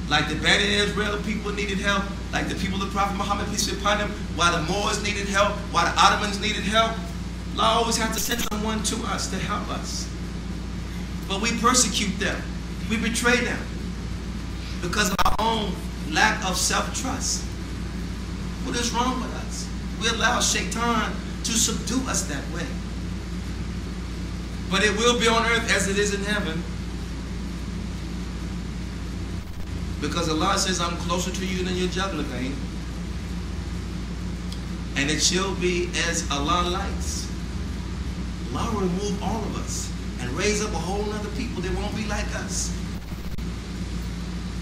Like the Bani Israel people needed help, like the people of the Prophet Muhammad, peace be upon him, while the Moors needed help, while the Ottomans needed help, Allah always has to send someone to us to help us. But we persecute them. We betray them because of our own lack of self-trust. What is wrong with us? We allow Shaitan to subdue us that way. But it will be on earth as it is in heaven. Because Allah says, I'm closer to you than your jugular vein. And it shall be as Allah likes. Allah will remove all of us and raise up a whole other people that won't be like us.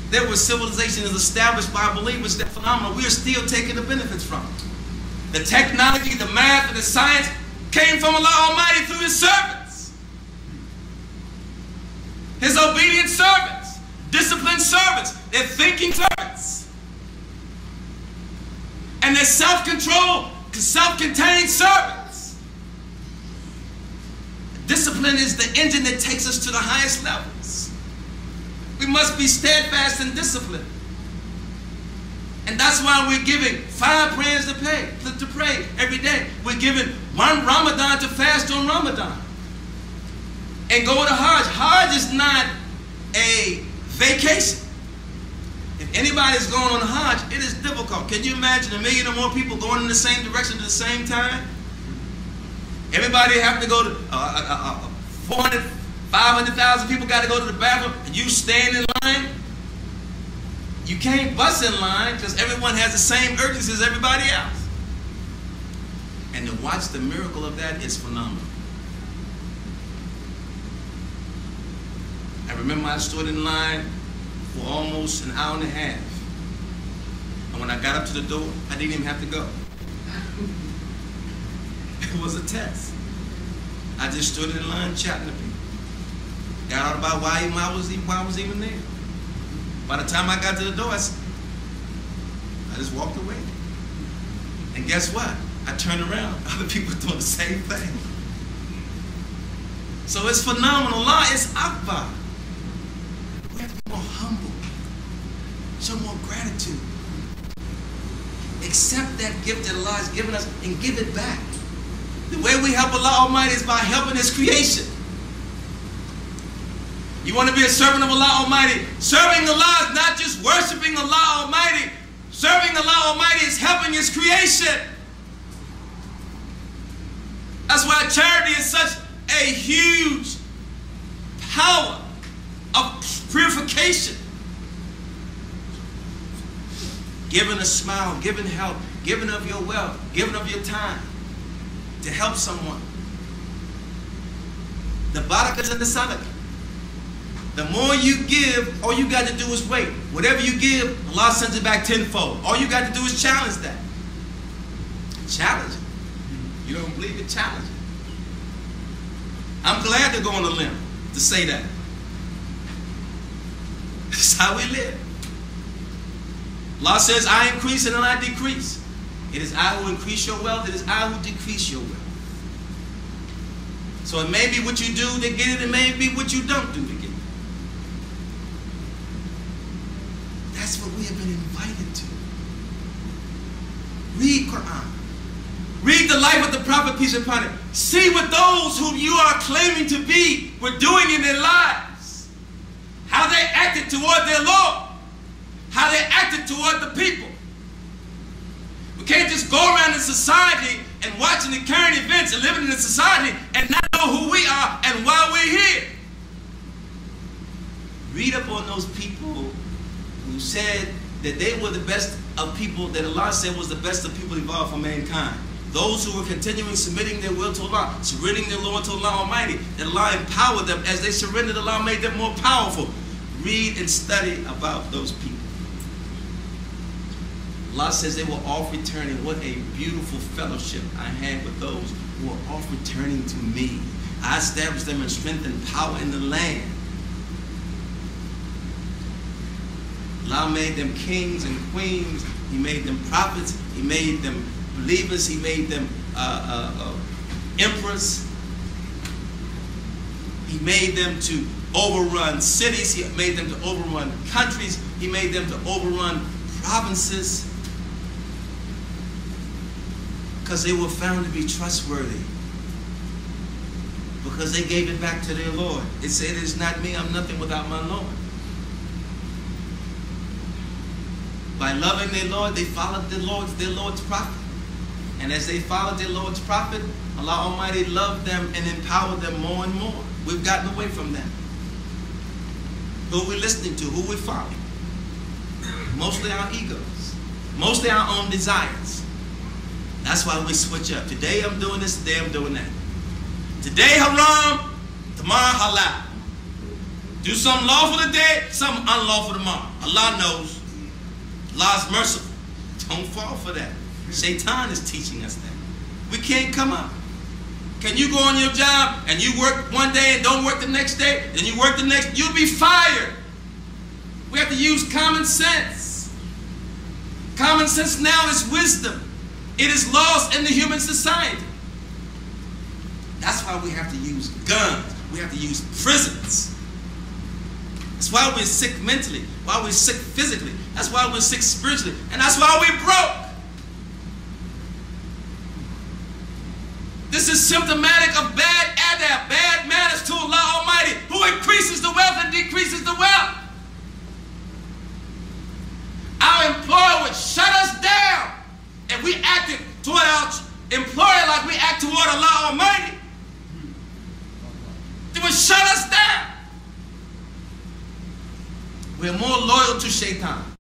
There was civilization is established by believers, that phenomenon we are still taking the benefits from. The technology, the math, and the science came from Allah Almighty through His servants. His obedient servants, disciplined servants, they're thinking servants. And they're self-controlled, self-contained servants. Discipline is the engine that takes us to the highest levels. We must be steadfast in discipline. And that's why we're giving 5 prayers to pray every day. We're giving 1 Ramadan to fast on Ramadan. And go to Hajj. Hajj is not a vacation. If anybody's going on Hajj, it is difficult. Can you imagine 1 million or more people going in the same direction at the same time? Everybody have to go to 400, 500,000 people got to go to the bathroom, and you stand in line. You can't bust in line because everyone has the same urgency as everybody else. And to watch the miracle of that is phenomenal. I remember I stood in line for almost an hour and a half. And when I got up to the door, I didn't even have to go. It was a test. I just stood in line chatting to people. Got out about why I was even there. By the time I got to the door, I just walked away. And guess what? I turned around. Other people doing the same thing. So it's phenomenal. Allah is Akbar. We have to be more humble. Show more gratitude. Accept that gift that Allah has given us and give it back. The way we help Allah Almighty is by helping His creation. You want to be a servant of Allah Almighty. Serving Allah is not just worshiping Allah Almighty. Serving Allah Almighty is helping His creation. That's why charity is such a huge power of purification. Giving a smile, giving help, giving of your wealth, giving of your time to help someone. The barakah is in the sadaqah. The more you give, all you got to do is wait. Whatever you give, Allah sends it back tenfold. All you got to do is challenge that. Challenge it. You don't believe it? Challenge it. I'm glad to go on a limb to say that. That's how we live. Allah says, I increase and I decrease. It is I who increase your wealth. It is I who decrease your wealth. So it may be what you do to get it. It may be what you don't do to get it. That's what we have been invited to. Read Quran. Read the life of the Prophet, peace be upon him. See what those whom you are claiming to be were doing in their lives. How they acted toward their Lord. How they acted toward the people. We can't just go around in society and watching the current events and living in the society and not know who we are and why we're here. Read up on those people who said that they were the best of people, that Allah said was the best of people evolved for mankind. Those who were continuing submitting their will to Allah, surrendering their Lord to Allah Almighty, that Allah empowered them. As they surrendered, Allah made them more powerful. Read and study about those people. Allah says they were off returning. What a beautiful fellowship I had with those who were off returning to me. I established them in strength and power in the land. Allah made them kings and queens. He made them prophets. He made them believers. He made them emperors. He made them to overrun cities. He made them to overrun countries. He made them to overrun provinces. Because they were found to be trustworthy. Because they gave it back to their Lord. It said, "It is not me, I'm nothing without my Lord." By loving their Lord, they followed their Lord's prophet. And as they followed their Lord's prophet, Allah Almighty loved them and empowered them more and more. We've gotten away from them. Who are we listening to? Who are we following? Mostly our egos. Mostly our own desires. That's why we switch up. Today I'm doing this, today I'm doing that. Today haram, tomorrow halal. Do something lawful today, something unlawful tomorrow. Allah knows. Allah's merciful. Don't fall for that. Shaitan is teaching us that. We can't come up. Can you go on your job and you work one day and don't work the next day? Then you work the next, you'll be fired. We have to use common sense. Common sense now is wisdom. It is lost in the human society. That's why we have to use guns. We have to use prisons. That's why we're sick mentally. Why we're sick physically. That's why we're sick spiritually. And that's why we're broke. This is symptomatic of bad adab, bad manners to Allah Almighty, who increases the wealth and decreases the wealth. Our employer would shut us down if we acted toward our employer like we act toward Allah Almighty. They would shut us down. We're more loyal to Shaitan.